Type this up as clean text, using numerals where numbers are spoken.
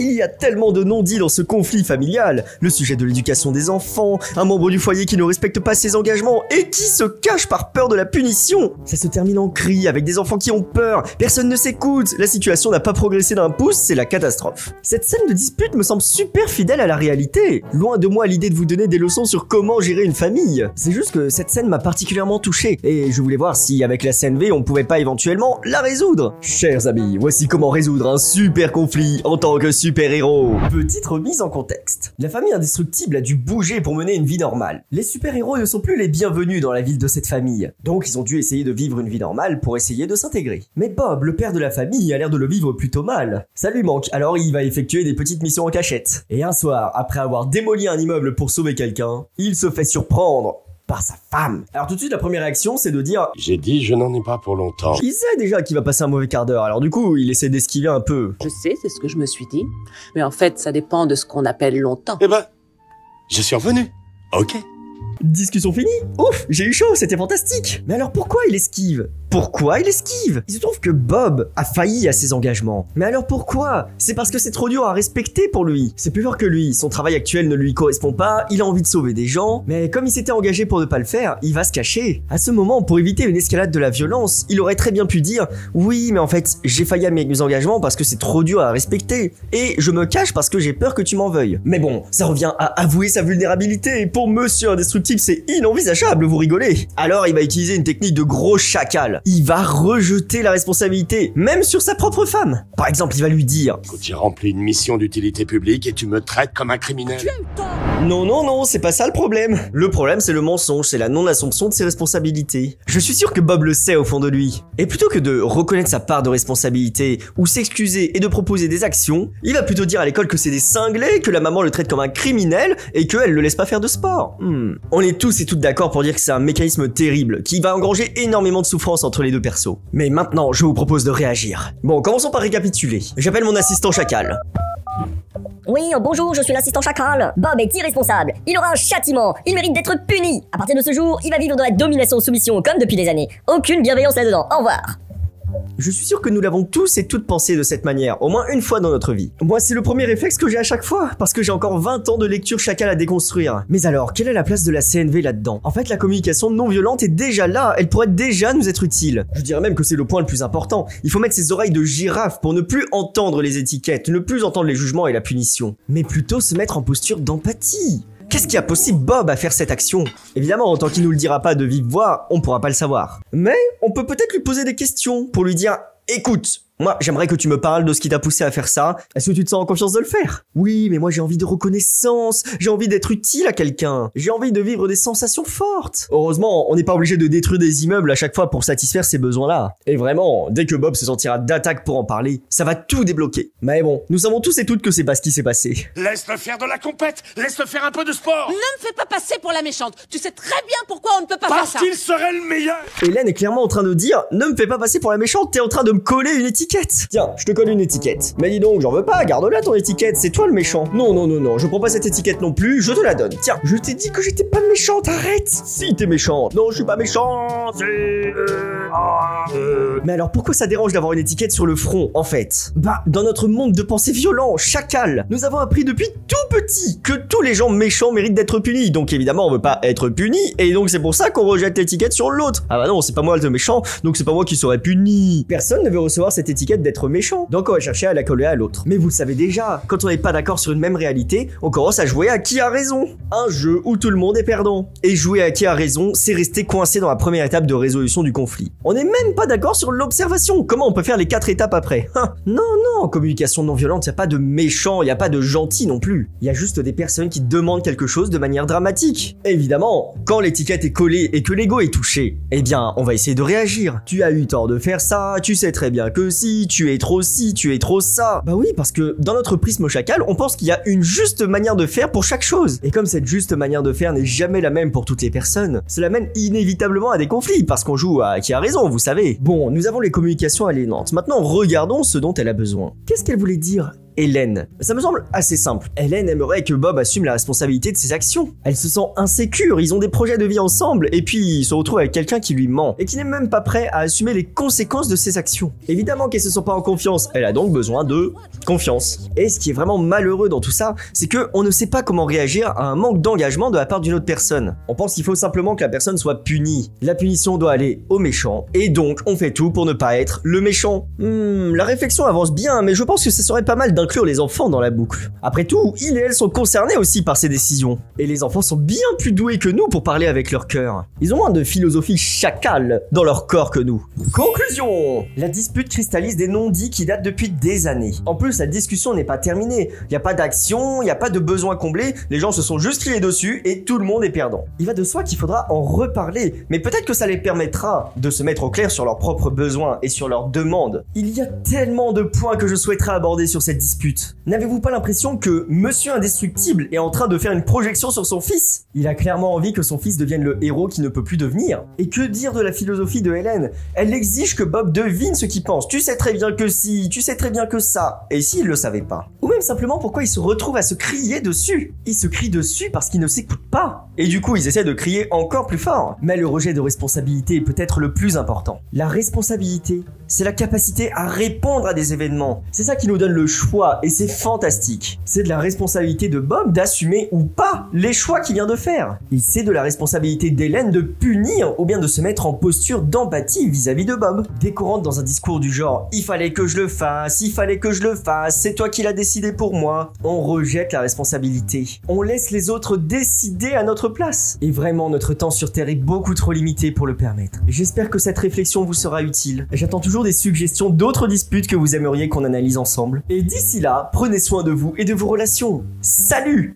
Il y a tellement de non-dits dans ce conflit familial. Le sujet de l'éducation des enfants, un membre du foyer qui ne respecte pas ses engagements et qui se cache par peur de la punition. Ça se termine en cris avec des enfants qui ont peur, personne ne s'écoute, la situation n'a pas progressé d'un pouce, c'est la catastrophe. Cette scène de dispute me semble super fidèle à la réalité. Loin de moi l'idée de vous donner des leçons sur comment gérer une famille. C'est juste que cette scène m'a particulièrement touché et je voulais voir si avec la CNV on pouvait pas éventuellement la résoudre. Chers amis, voici comment résoudre un super conflit en tant que super-héros. Petite remise en contexte. La famille indestructible a dû bouger pour mener une vie normale. Les super-héros ne sont plus les bienvenus dans la ville de cette famille. Donc ils ont dû essayer de vivre une vie normale pour essayer de s'intégrer. Mais Bob, le père de la famille, a l'air de le vivre plutôt mal. Ça lui manque, alors il va effectuer des petites missions en cachette. Et un soir, après avoir démoli un immeuble pour sauver quelqu'un, il se fait surprendre par sa femme. Alors tout de suite, la première réaction, c'est de dire « J'ai dit, je n'en ai pas pour longtemps. » Il sait déjà qu'il va passer un mauvais quart d'heure, alors du coup, il essaie d'esquiver un peu. Je sais, c'est ce que je me suis dit. Mais en fait, ça dépend de ce qu'on appelle longtemps. Eh ben, je suis revenu. Ok. Discussion finie. Ouf, j'ai eu chaud, c'était fantastique. Mais alors pourquoi il esquive? Pourquoi il esquive? Il se trouve que Bob a failli à ses engagements. Mais alors pourquoi? C'est parce que c'est trop dur à respecter pour lui. C'est plus fort que lui, son travail actuel ne lui correspond pas, il a envie de sauver des gens, mais comme il s'était engagé pour ne pas le faire, il va se cacher. À ce moment, pour éviter une escalade de la violence, il aurait très bien pu dire « Oui, mais en fait, j'ai failli à mes engagements parce que c'est trop dur à respecter. Et je me cache parce que j'ai peur que tu m'en veuilles. » Mais bon, ça revient à avouer sa vulnérabilité. Pour Monsieur Indestructible, c'est inenvisageable, vous rigolez. Alors il va utiliser une technique de gros chacal. Il va rejeter la responsabilité, même sur sa propre femme. Par exemple, il va lui dire Écoute, j'ai rempli une mission d'utilité publique et tu me traites comme un criminel. Non, non, non, c'est pas ça le problème. Le problème, c'est le mensonge, c'est la non-assomption de ses responsabilités. Je suis sûr que Bob le sait au fond de lui. Et plutôt que de reconnaître sa part de responsabilité, ou s'excuser et de proposer des actions, il va plutôt dire à l'école que c'est des cinglés, que la maman le traite comme un criminel, et qu'elle le laisse pas faire de sport. On est tous et toutes d'accord pour dire que c'est un mécanisme terrible, qui va engranger énormément de souffrance entre les deux persos. Mais maintenant, je vous propose de réagir. Bon, commençons par récapituler. J'appelle mon assistant chacal. Oui, bonjour, je suis l'assistant chacal. Bob est irresponsable. Il aura un châtiment. Il mérite d'être puni. À partir de ce jour, il va vivre dans la domination-soumission comme depuis des années. Aucune bienveillance là-dedans. Au revoir. Je suis sûr que nous l'avons tous et toutes pensé de cette manière, au moins une fois dans notre vie. Moi, c'est le premier réflexe que j'ai à chaque fois, parce que j'ai encore 20 ans de lecture chacal à déconstruire. Mais alors, quelle est la place de la CNV là-dedans? En fait, la communication non violente est déjà là, elle pourrait déjà nous être utile. Je dirais même que c'est le point le plus important. Il faut mettre ses oreilles de girafe pour ne plus entendre les étiquettes, ne plus entendre les jugements et la punition, mais plutôt se mettre en posture d'empathie. Qu'est-ce qui a poussé Bob à faire cette action? Évidemment, tant qu'il nous le dira pas de vive voix, on pourra pas le savoir. Mais on peut peut-être lui poser des questions pour lui dire « Écoute, moi, j'aimerais que tu me parles de ce qui t'a poussé à faire ça. Est-ce que tu te sens en confiance de le faire? Oui, mais moi j'ai envie de reconnaissance, j'ai envie d'être utile à quelqu'un, j'ai envie de vivre des sensations fortes. » Heureusement, on n'est pas obligé de détruire des immeubles à chaque fois pour satisfaire ces besoins-là. Et vraiment, dès que Bob se sentira d'attaque pour en parler, ça va tout débloquer. Mais bon, nous savons tous et toutes que c'est pas ce qui s'est passé. Laisse-le faire de la compète. Laisse-le faire un peu de sport. Ne me fais pas passer pour la méchante. Tu sais très bien pourquoi on ne peut pas Parce faire ça. qu'il serait le meilleur. Hélène est clairement en train de dire « Ne me fais pas passer pour la méchante, t'es en train de me coller une étiquette. Tiens, je te colle une étiquette. Mais dis donc, j'en veux pas, garde-la ton étiquette, c'est toi le méchant. Non, non, non, non, je prends pas cette étiquette non plus, je te la donne. Tiens, je t'ai dit que j'étais pas méchante, arrête. Si t'es méchante. Non, je suis pas méchante. Mais alors pourquoi ça dérange d'avoir une étiquette sur le front, en fait? Bah, dans notre monde de pensée violent, chacal, nous avons appris depuis tout petit que tous les gens méchants méritent d'être punis. Donc évidemment, on veut pas être puni, et donc c'est pour ça qu'on rejette l'étiquette sur l'autre. Ah bah non, c'est pas moi le méchant, donc c'est pas moi qui serais puni. Personne ne veut recevoir cette étiquette d'être méchant, donc on va chercher à la coller à l'autre. Mais vous le savez déjà, quand on n'est pas d'accord sur une même réalité, on commence à jouer à qui a raison. Un jeu où tout le monde est perdant. Et jouer à qui a raison, c'est rester coincé dans la première étape de résolution du conflit. On n'est même pas d'accord sur l'observation. Comment on peut faire les 4 étapes après? Non, non, en communication non violente, il n'y a pas de méchant, il n'y a pas de gentil non plus. Il y a juste des personnes qui demandent quelque chose de manière dramatique. Évidemment, quand l'étiquette est collée et que l'ego est touché, eh bien, on va essayer de réagir. Tu as eu tort de faire ça, tu sais très bien que si, tu es trop ci, tu es trop ça. Bah oui, parce que dans notre prisme chacal, on pense qu'il y a une juste manière de faire pour chaque chose. Et comme cette juste manière de faire n'est jamais la même pour toutes les personnes, cela mène inévitablement à des conflits, parce qu'on joue à qui a raison, vous savez. Bon, nous avons les communications aliénantes. Maintenant, regardons ce dont elle a besoin. Qu'est-ce qu'elle voulait dire Hélène. Ça me semble assez simple. Hélène aimerait que Bob assume la responsabilité de ses actions. Elle se sent insécure, ils ont des projets de vie ensemble, et puis il se retrouve avec quelqu'un qui lui ment, et qui n'est même pas prêt à assumer les conséquences de ses actions. Évidemment qu'elle se sent pas en confiance, elle a donc besoin de confiance. Et ce qui est vraiment malheureux dans tout ça, c'est que on ne sait pas comment réagir à un manque d'engagement de la part d'une autre personne. On pense qu'il faut simplement que la personne soit punie. La punition doit aller au méchant, et donc on fait tout pour ne pas être le méchant. La réflexion avance bien, mais je pense que ce serait pas mal d'inclure les enfants dans la boucle. Après tout, ils et elles sont concernés aussi par ces décisions. Et les enfants sont bien plus doués que nous pour parler avec leur cœur. Ils ont moins de philosophie chacale dans leur corps que nous. Conclusion! La dispute cristallise des non-dits qui datent depuis des années. En plus, la discussion n'est pas terminée. Il n'y a pas d'action, il n'y a pas de besoin comblé, les gens se sont juste criés dessus et tout le monde est perdant. Il va de soi qu'il faudra en reparler, mais peut-être que ça les permettra de se mettre au clair sur leurs propres besoins et sur leurs demandes. Il y a tellement de points que je souhaiterais aborder sur cette dispute. N'avez-vous pas l'impression que Monsieur Indestructible est en train de faire une projection sur son fils? Il a clairement envie que son fils devienne le héros qu'il ne peut plus devenir. Et que dire de la philosophie de Hélène? Elle exige que Bob devine ce qu'il pense. Tu sais très bien que si, tu sais très bien que ça. Et s'il le savait pas? Ou même simplement pourquoi il se retrouve à se crier dessus? Il se crie dessus parce qu'il ne s'écoute pas. Et du coup, ils essaient de crier encore plus fort. Mais le rejet de responsabilité est peut-être le plus important. La responsabilité, c'est la capacité à répondre à des événements. C'est ça qui nous donne le choix et c'est fantastique. C'est de la responsabilité de Bob d'assumer ou pas les choix qu'il vient de faire. Et c'est de la responsabilité d'Hélène de punir ou bien de se mettre en posture d'empathie vis-à-vis de Bob. Dès qu'on rentre dans un discours du genre « il fallait que je le fasse, il fallait que je le fasse, c'est toi qui l'as décidé pour moi », on rejette la responsabilité. On laisse les autres décider à notre place. Et vraiment, notre temps sur Terre est beaucoup trop limité pour le permettre. J'espère que cette réflexion vous sera utile. J'attends toujours des suggestions d'autres disputes que vous aimeriez qu'on analyse ensemble. Et d'ici là, prenez soin de vous et de vos relations. Salut!